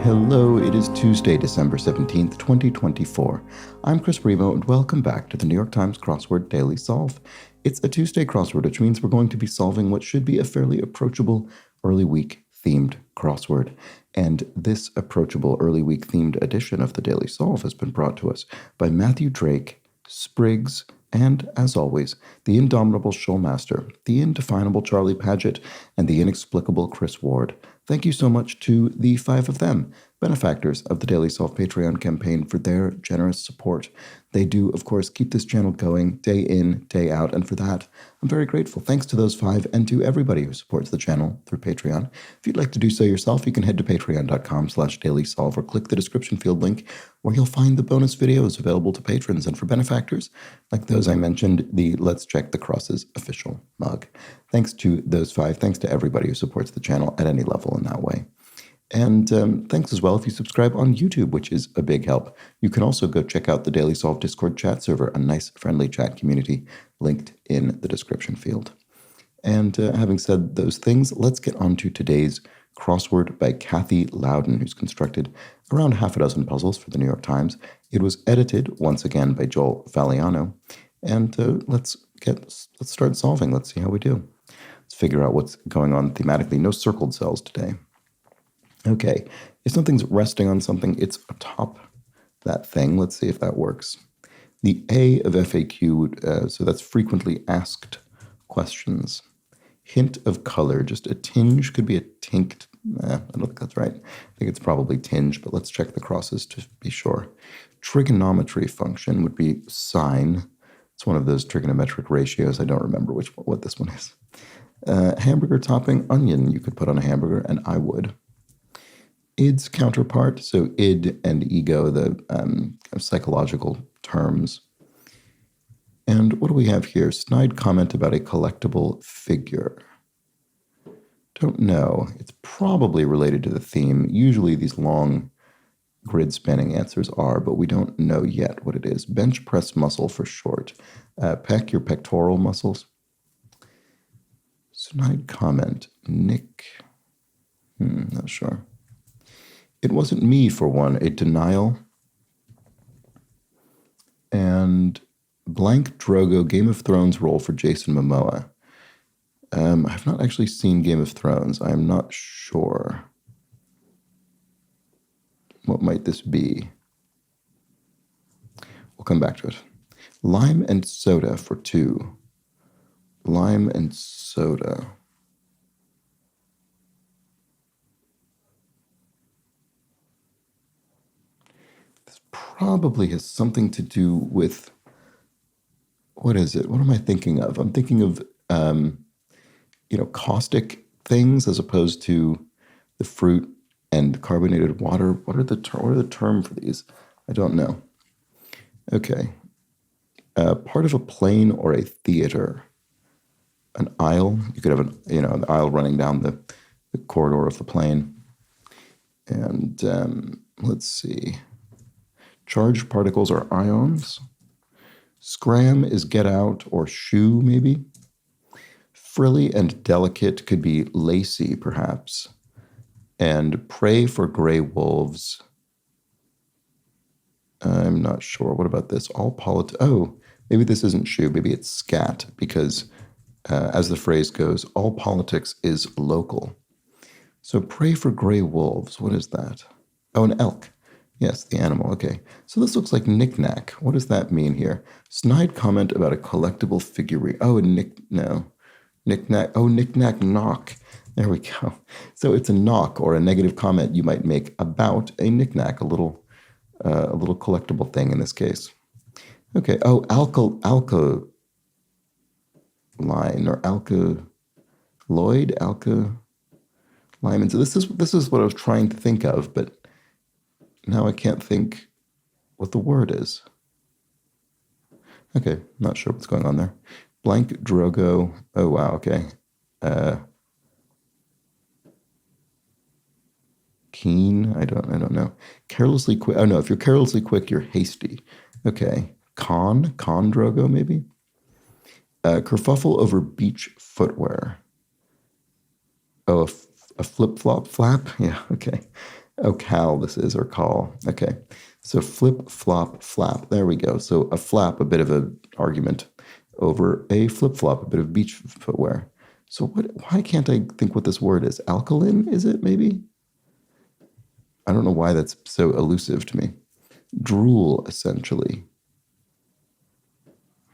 Hello, it is Tuesday, December 17th, 2024. I'm Chris Bremo, and welcome back to the New York Times Crossword Daily Solve. It's a Tuesday crossword, which means we're going to be solving what should be a fairly approachable early week themed crossword. And this approachable early week themed edition of the Daily Solve has been brought to us by Matthew Drake, Spriggs, and, as always, the indomitable Showmaster, the indefinable Charlie Paget, and the inexplicable Chris Ward. Thank you so much to the five of them, benefactors of the Daily Solve Patreon campaign, for their generous support. They do, of course, keep this channel going day in, day out, and for that, I'm very grateful. Thanks to those five and to everybody who supports the channel through Patreon. If you'd like to do so yourself, you can head to patreon.com/dailysolve or click the description field link where you'll find the bonus videos available to patrons. And for benefactors, like those I mentioned, the Let's Check the Crosses official mug. Thanks to those five. Thanks to everybody who supports the channel at any level in that way. And thanks as well if you subscribe on YouTube, which is a big help. You can also go check out the Daily Solve Discord chat server, a nice, friendly chat community linked in the description field. And having said those things, let's get on to today's crossword by Kathy Loudon, who's constructed around half a dozen puzzles for the New York Times. It was edited once again by Joel Valiano. And let's start solving. Let's see how we do. Let's figure out what's going on thematically. No circled cells today. Okay, if something's resting on something, it's atop that thing. Let's see if that works. The A of FAQ, so that's frequently asked questions. Hint of color, just a tinge, could be a tinked. I don't think that's right. I think it's probably tinge, but let's check the crosses to be sure. Trigonometry function would be sine. It's one of those trigonometric ratios. I don't remember what this one is. Hamburger topping, onion. You could put on a hamburger, and I would. Id's counterpart, so id and ego, the kind of psychological terms. And what do we have here? Snide comment about a collectible figure. Don't know. It's probably related to the theme. Usually these long grid spanning answers are, but we don't know yet what it is. Bench press muscle for short. Pec your pectoral muscles. Snide comment. Nick. Not sure. It wasn't me, for one. A denial. And blank Drogo, Game of Thrones role for Jason Momoa. I've not actually seen Game of Thrones. I'm not sure. What might this be? We'll come back to it. Lime and soda for 2. Lime and soda. This probably has something to do with, what is it? What am I thinking of? I'm thinking of, caustic things as opposed to the fruit and carbonated water. What are the term for these? I don't know. Okay. Part of a plane or a theater. An aisle. You could have an aisle running down the corridor of the plane. And let's see. Charged particles are ions. Scram is get out or shoe, maybe. Frilly and delicate could be lacy, perhaps. And pray for gray wolves. I'm not sure. What about this? Maybe this isn't shoe. Maybe it's scat, because as the phrase goes, all politics is local. So pray for gray wolves. What is that? Oh, an elk. Yes, the animal. Okay. So this looks like knick-knack. What does that mean here? Snide comment about a collectible figurine. Oh, knick-knack. Oh, knick-knack knock. There we go. So it's a knock or a negative comment you might make about a knick-knack, a little collectible thing in this case. Okay. Oh, alkaline or alkaloid, alkaline. So this is what I was trying to think of, but now I can't think what the word is. Okay, not sure what's going on there. Blank Drogo. Oh wow. Okay. Keen. I don't know. Carelessly quick. Oh no, if you're carelessly quick, you're hasty. Okay. Con Drogo maybe. Kerfuffle over beach footwear. Oh, a flip-flop flap? Yeah, okay. Oh, cal this is, or call. Okay. So flip, flop, flap. There we go. So a flap, a bit of an argument over a flip-flop, a bit of beach footwear. So why can't I think what this word is? Alkaline, is it maybe? I don't know why that's so elusive to me. Drool, essentially.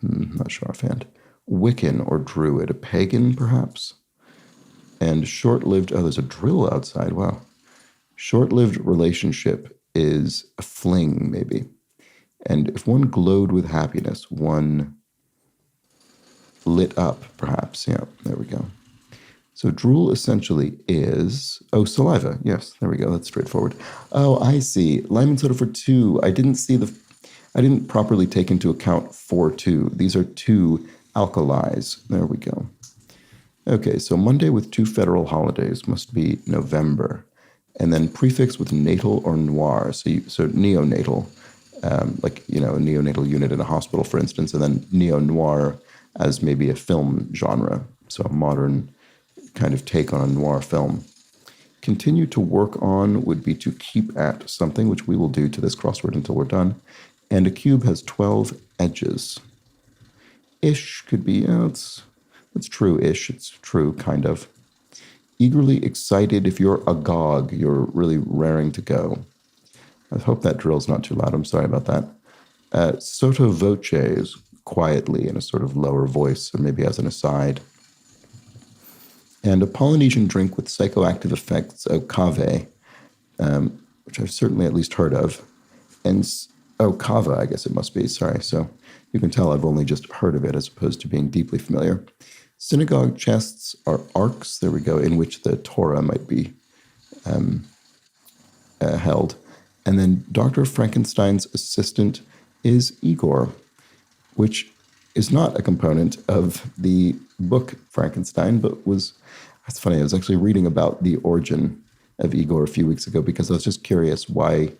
Not sure offhand. Wiccan or druid, a pagan perhaps? And short-lived, oh, there's a drill outside, wow. Short-lived relationship is a fling, maybe. And if one glowed with happiness, one lit up, perhaps. Yeah, there we go. So drool essentially is, oh, saliva. Yes, there we go. That's straightforward. Oh, I see. Lime and soda for 2. I didn't properly take into account for 2. These are 2 alkalis. There we go. Okay, so Monday with 2 federal holidays must be November. And then prefix with natal or noir. So neonatal, like, a neonatal unit in a hospital, for instance, and then neo-noir as maybe a film genre. So a modern kind of take on a noir film. Continue to work on would be to keep at something, which we will do to this crossword until we're done. And a cube has 12 edges. Ish could be, it's true-ish. It's true, kind of. Eagerly excited. If you're agog, you're really raring to go. I hope that drill's not too loud. I'm sorry about that. Sotto voce is quietly in a sort of lower voice, or maybe as an aside. And a Polynesian drink with psychoactive effects, kave, which I've certainly at least heard of. And, kava, I guess it must be, sorry. So you can tell I've only just heard of it as opposed to being deeply familiar. Synagogue chests are arks, there we go, in which the Torah might be held. And then Dr. Frankenstein's assistant is Igor, which is not a component of the book Frankenstein, but that's funny, I was actually reading about the origin of Igor a few weeks ago because I was just curious why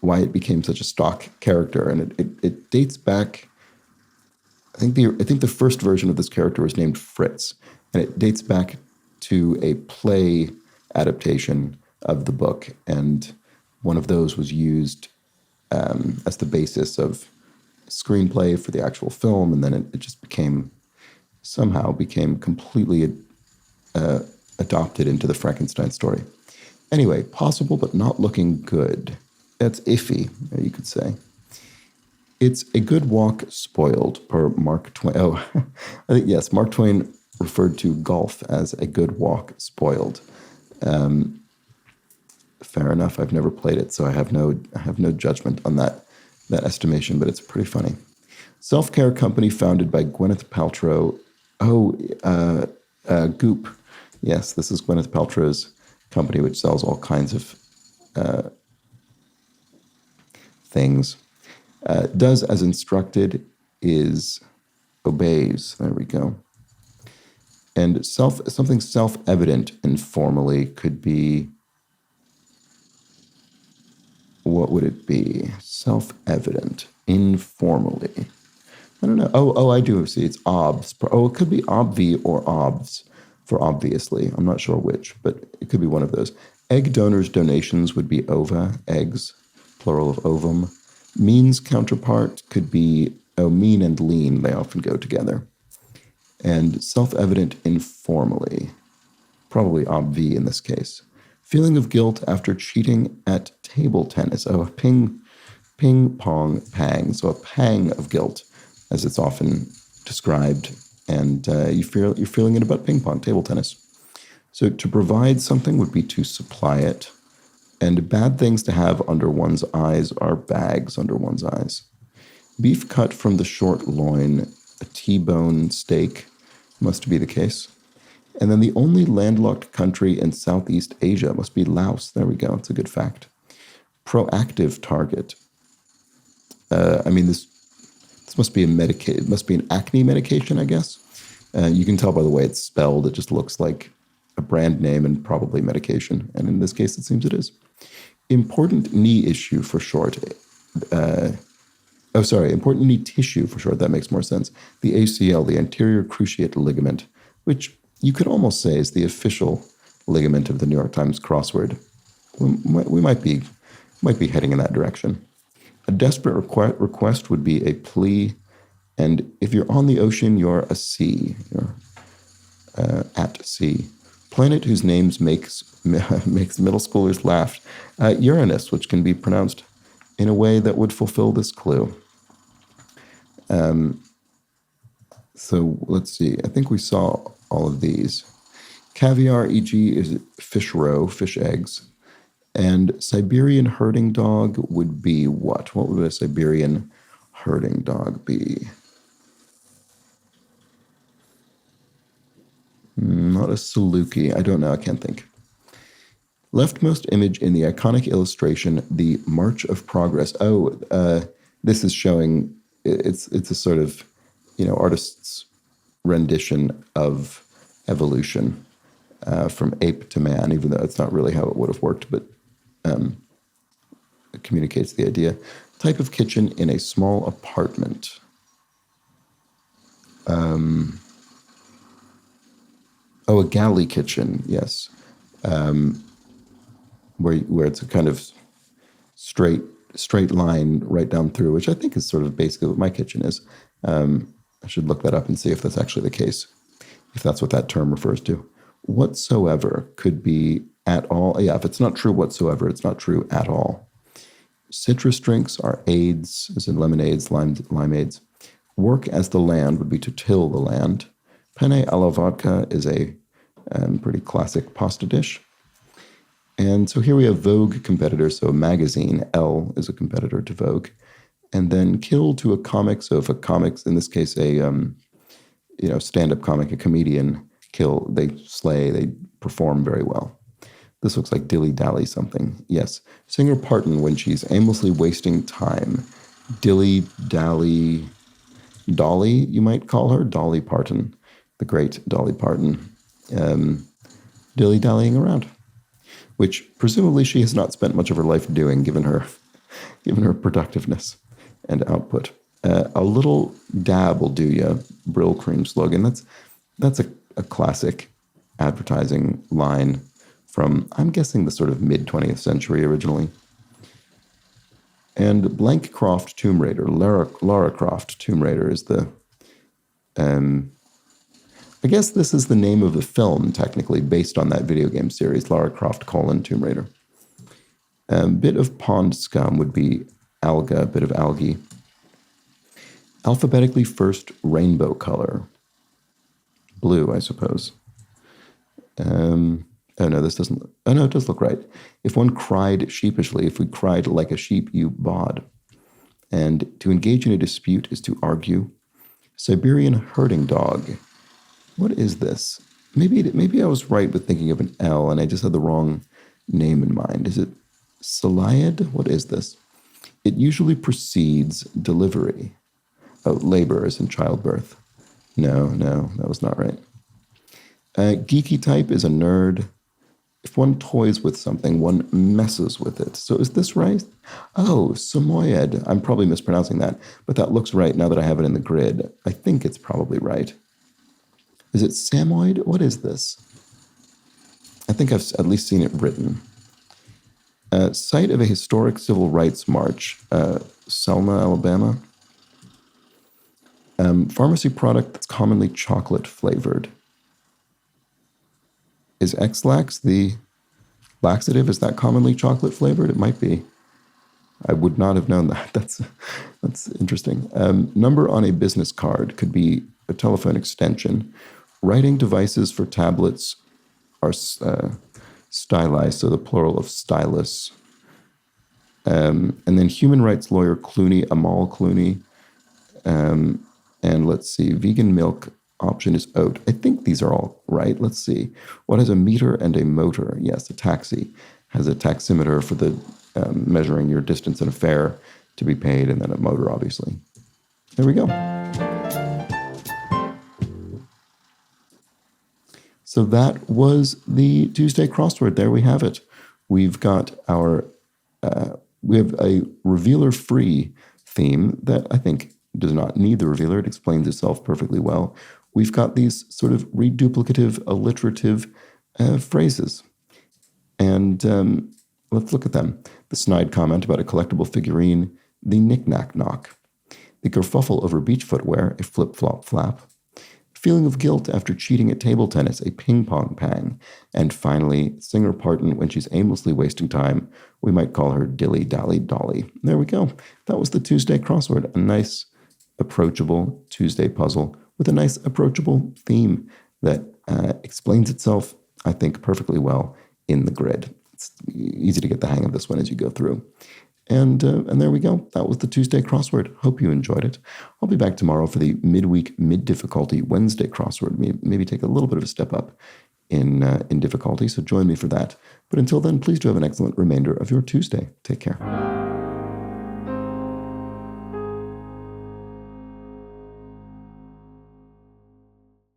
it became such a stock character. And it dates back, I think the first version of this character was named Fritz, and it dates back to a play adaptation of the book, and one of those was used as the basis of screenplay for the actual film, and then it just somehow became completely adopted into the Frankenstein story. Anyway, possible but not looking good. That's iffy, you could say. It's a good walk spoiled, per Mark Twain. Oh, I think, yes, Mark Twain referred to golf as a good walk spoiled. Fair enough. I've never played it, so I have no judgment on that estimation, but it's pretty funny. Self-care company founded by Gwyneth Paltrow. Goop. Yes, this is Gwyneth Paltrow's company, which sells all kinds of things. Does as instructed, is obeys. There we go. And something self-evident informally could be, what would it be? Self-evident informally. I don't know. Oh, I do see. It's obs. Oh, it could be obvi or obs for obviously. I'm not sure which, but it could be one of those. Egg donors' donations would be ova, eggs, plural of ovum. Means counterpart could be, mean and lean. They often go together. And self-evident informally. Probably obvi in this case. Feeling of guilt after cheating at table tennis. Oh, ping pong pang. So a pang of guilt, as it's often described. And you're feeling it about ping pong, table tennis. So to provide something would be to supply it. And bad things to have under one's eyes are bags under one's eyes. Beef cut from the short loin, a T-bone steak must be the case. And then the only landlocked country in Southeast Asia must be Laos. There we go. It's a good fact. Proactive target. This must be it must be an acne medication, I guess. You can tell by the way it's spelled. It just looks like a brand name and probably medication. And in this case, it seems it is. Important knee issue for short. Important knee tissue for short. That makes more sense. The ACL, the anterior cruciate ligament, which you could almost say is the official ligament of the New York Times crossword. we might be heading in that direction. A desperate request would be a plea, and if you're on the ocean, you're a sea. You're at sea. Planet whose names makes middle schoolers laugh. Uranus, which can be pronounced in a way that would fulfill this clue. So let's see. I think we saw all of these. Caviar, e.g., is fish roe, fish eggs. And Siberian herding dog would be what? What would a Siberian herding dog be? Not a Saluki. I don't know. I can't think. Leftmost image in the iconic illustration, the March of Progress. This is showing, it's a sort of, artist's rendition of evolution from ape to man, even though it's not really how it would have worked, but it communicates the idea. Type of kitchen in a small apartment. A galley kitchen, yes. Where it's a kind of straight line right down through, which I think is sort of basically what my kitchen is. I should look that up and see if that's actually the case, if that's what that term refers to. Whatsoever could be at all. Yeah, if it's not true whatsoever, it's not true at all. Citrus drinks are aids, as in lemonades, limeades. Work as the land would be to till the land. Penne alla vodka is a pretty classic pasta dish. And so here we have Vogue competitors. So a magazine, Elle, is a competitor to Vogue. And then kill to a comic. So if a comic's, in this case, a stand-up comic, a comedian, kill, they slay, they perform very well. This looks like dilly-dally something. Yes. Singer Parton when she's aimlessly wasting time. Dilly-dally, Dolly, you might call her. Dolly Parton, the great Dolly Parton. Dilly-dallying around, which presumably she has not spent much of her life doing, given her productiveness and output. A little dab will do ya, Brill Cream slogan. That's a classic advertising line from, I'm guessing, the sort of mid-20th century originally. And Blank Croft Tomb Raider, Lara Croft Tomb Raider is the, I guess this is the name of the film, technically, based on that video game series, Lara Croft: Tomb Raider. A bit of pond scum would be alga, a bit of algae. Alphabetically first rainbow color. Blue, I suppose. This doesn't. Oh, no, it does look right. If one cried sheepishly, if we cried like a sheep, you bawd. And to engage in a dispute is to argue. Siberian herding dog. What is this? Maybe I was right with thinking of an L, and I just had the wrong name in mind. Is it Saliad? What is this? It usually precedes delivery. Oh, labor as in childbirth. No, that was not right. Geeky type is a nerd. If one toys with something, one messes with it. So is this right? Oh, Samoyed. I'm probably mispronouncing that, but that looks right now that I have it in the grid. I think it's probably right. Is it Samoyed? What is this? I think I've at least seen it written. Site of a historic civil rights march, Selma, Alabama. Pharmacy product that's commonly chocolate flavored. Is X-Lax the laxative? Is that commonly chocolate flavored? It might be. I would not have known that. That's interesting. Number on a business card could be a telephone extension. Writing devices for tablets are stylized, so the plural of stylus. And then human rights lawyer Clooney, Amal Clooney. And let's see, vegan milk option is oat. I think these are all right. Let's see. What has a meter and a motor? Yes, a taxi has a taximeter for the measuring your distance and a fare to be paid, and then a motor, obviously. There we go. So that was the Tuesday crossword. There we have it. We've got we have a revealer-free theme that I think does not need the revealer. It explains itself perfectly well. We've got these sort of reduplicative, alliterative phrases. And Let's look at them. The snide comment about a collectible figurine, the knick-knack knock, the kerfuffle over beach footwear, a flip-flop flap, feeling of guilt after cheating at table tennis, a ping-pong pang, and finally, Singer Parton when she's aimlessly wasting time. We might call her Dilly Dally Dolly. There we go. That was the Tuesday crossword, a nice, approachable Tuesday puzzle with a nice, approachable theme that explains itself, I think, perfectly well in the grid. It's easy to get the hang of this one as you go through. And there we go. That was the Tuesday crossword. Hope you enjoyed it. I'll be back tomorrow for the midweek, mid-difficulty Wednesday crossword. Maybe take a little bit of a step up in difficulty, so join me for that. But until then, please do have an excellent remainder of your Tuesday. Take care.